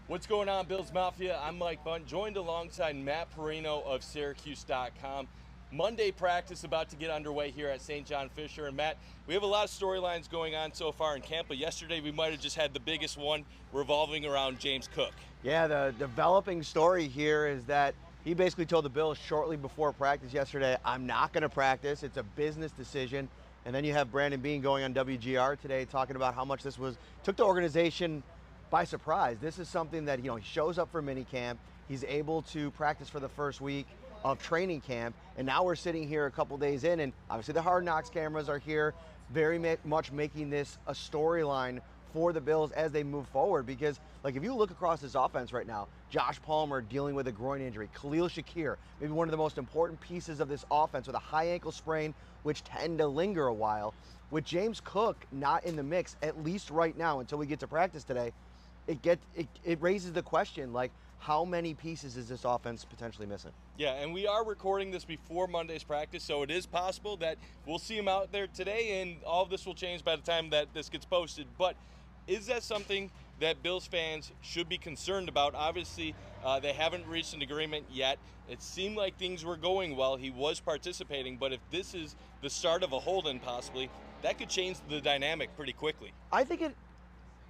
What's going on, Bills Mafia? I'm Mike Bundt, joined alongside Matt Parrino of Syracuse.com. Monday practice about to get underway here at St. John Fisher. And Matt, we have a lot of storylines going on so far in camp, but yesterday we might have just had the biggest one revolving around James Cook. Yeah, the developing story here is that he basically told the Bills shortly before practice yesterday, I'm not going to practice. It's a business decision. And then you have Brandon Beane going on WGR today talking about how much this took the organization by surprise. This is something that, he shows up for minicamp. He's able to practice for the first week of training camp. And now we're sitting here a couple days in, and obviously the Hard Knocks cameras are here, very much making this a storyline for the Bills as they move forward. Because, if you look across this offense right now, Josh Palmer dealing with a groin injury, Khalil Shakir, maybe one of the most important pieces of this offense with a high ankle sprain, which tend to linger a while. With James Cook not in the mix, at least right now until we get to practice today, it raises the question, how many pieces is this offense potentially missing? Yeah, and we are recording this before Monday's practice, so it is possible that we'll see him out there today, and all of this will change by the time that this gets posted. But is that something that Bills fans should be concerned about? Obviously, they haven't reached an agreement yet. It seemed like things were going well. He was participating, but if this is the start of a hold-in possibly, that could change the dynamic pretty quickly. I think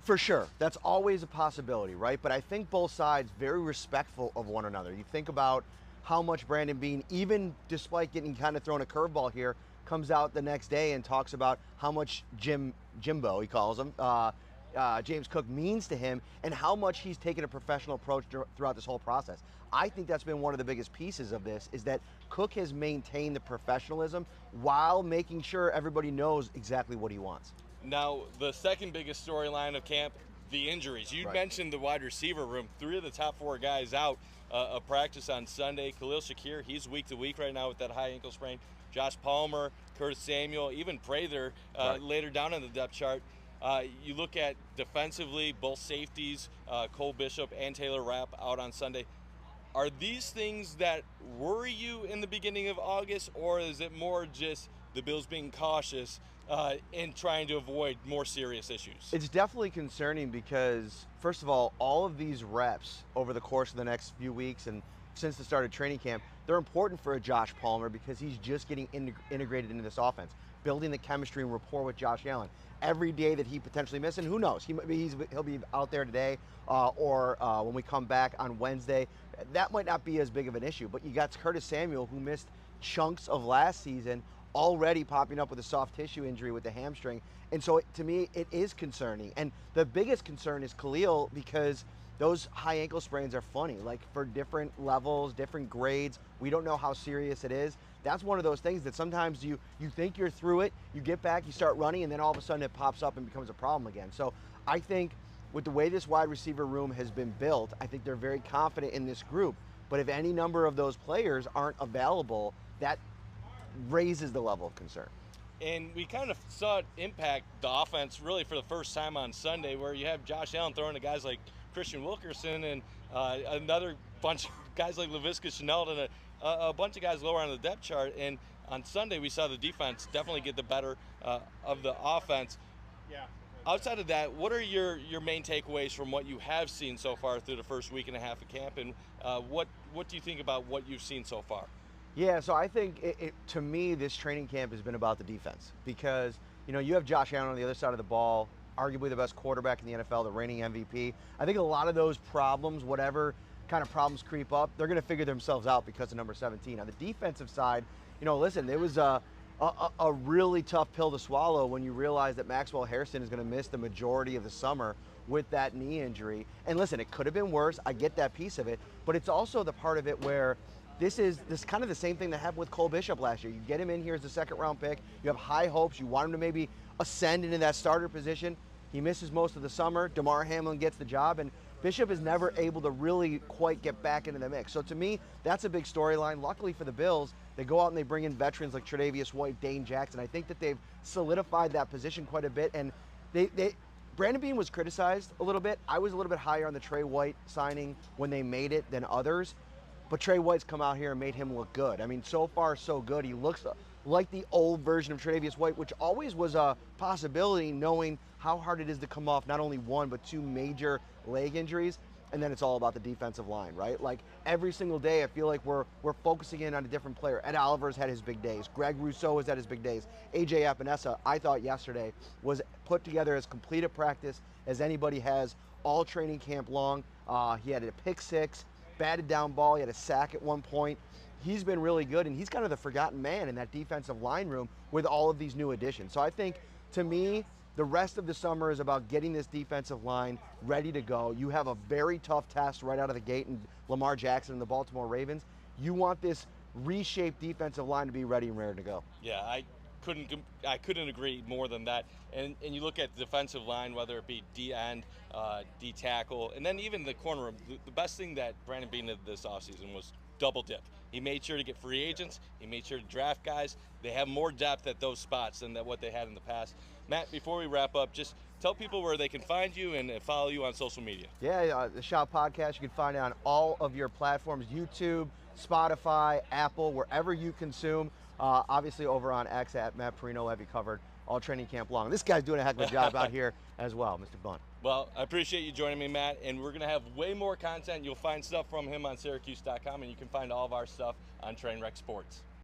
for sure, that's always a possibility, right? But I think both sides very respectful of one another. You think about how much Brandon Beane, even despite getting kind of thrown a curveball here, comes out the next day and talks about how much Jimbo, he calls him, James Cook means to him, and how much he's taken a professional approach throughout this whole process. I think that's been one of the biggest pieces of this, is that Cook has maintained the professionalism while making sure everybody knows exactly what he wants. Now, the second biggest storyline of camp, the injuries. You mentioned the wide receiver room. 3 of the top 4 guys out of practice on Sunday. Khalil Shakir, he's week to week right now with that high ankle sprain. Josh Palmer, Curtis Samuel, even Prather later down in the depth chart. You look at defensively, both safeties, Cole Bishop and Taylor Rapp out on Sunday. Are these things that worry you in the beginning of August, or is it more just the Bills being cautious and trying to avoid more serious issues? It's definitely concerning because, first of all of these reps over the course of the next few weeks and since the start of training camp, they're important for a Josh Palmer because he's just getting integrated into this offense, building the chemistry and rapport with Josh Allen. Every day that he potentially misses, and who knows, he'll be out there today or when we come back on Wednesday. That might not be as big of an issue, but you got Curtis Samuel, who missed chunks of last season, already popping up with a soft tissue injury with the hamstring. And so to me, it is concerning. And the biggest concern is Khalil, because those high ankle sprains are funny, for different levels, different grades. We don't know how serious it is. That's one of those things that sometimes you think you're through it, you get back, you start running, and then all of a sudden it pops up and becomes a problem again. So I think with the way this wide receiver room has been built, I think they're very confident in this group. But if any number of those players aren't available, that raises the level of concern. And we kind of saw it impact the offense really for the first time on Sunday, where you have Josh Allen throwing to guys like Christian Wilkerson and another bunch of guys like Laviska Shenault and a bunch of guys lower on the depth chart. And on Sunday, we saw the defense definitely get the better of the offense. Yeah. Outside of that, what are your main takeaways from what you have seen so far through the first week and a half of camp, and what do you think about what you've seen so far? Yeah, so I think to me, this training camp has been about the defense because, you have Josh Allen on the other side of the ball, arguably the best quarterback in the NFL, the reigning MVP. I think a lot of those problems, whatever kind of problems creep up, they're going to figure themselves out because of number 17. On the defensive side, listen, it was a really tough pill to swallow when you realize that Maxwell Harrison is going to miss the majority of the summer with that knee injury. And listen, it could have been worse. I get that piece of it, but it's also the part of it where this is kind of the same thing that happened with Cole Bishop last year. You get him in here as a second-round pick. You have high hopes. You want him to maybe ascend into that starter position. He misses most of the summer. DeMar Hamlin gets the job, and Bishop is never able to really quite get back into the mix. So to me, that's a big storyline. Luckily for the Bills, they go out and they bring in veterans like Tre'Davious White, Dane Jackson. I think that they've solidified that position quite a bit, and Brandon Beane was criticized a little bit. I was a little bit higher on the Trey White signing when they made it than others. But Trey White's come out here and made him look good. I mean, so far, so good. He looks like the old version of Tre'Davious White, which always was a possibility, knowing how hard it is to come off not only one, but two major leg injuries. and then it's all about the defensive line, right? Like every single day, I feel like we're focusing in on a different player. Ed Oliver's had his big days. Greg Rousseau has had his big days. AJ Epinesa, I thought yesterday, was put together as complete a practice as anybody has all training camp long. He had a pick six, batted down ball. He had a sack at one point. He's been really good, and he's kind of the forgotten man in that defensive line room with all of these new additions. So I think, to me, the rest of the summer is about getting this defensive line ready to go. You have a very tough test right out of the gate in Lamar Jackson and the Baltimore Ravens. You want this reshaped defensive line to be ready and ready to go. Yeah, I couldn't agree more than that. And you look at the defensive line, whether it be D end, D tackle, and then even the corner room. The best thing that Brandon Beane did this offseason was double dip. He made sure to get free agents. He made sure to draft guys. They have more depth at those spots than what they had in the past. Matt, before we wrap up, just tell people where they can find you and follow you on social media. Yeah, the Shop Podcast, you can find it on all of your platforms, YouTube, Spotify, Apple, wherever you consume. Obviously over on X at Matt Parrino, we'll have you covered all training camp long. This guy's doing a heck of a job out here as well, Mr. Bundt. Well, I appreciate you joining me, Matt, and we're going to have way more content. You'll find stuff from him on Syracuse.com, and you can find all of our stuff on Trainwreck Sports.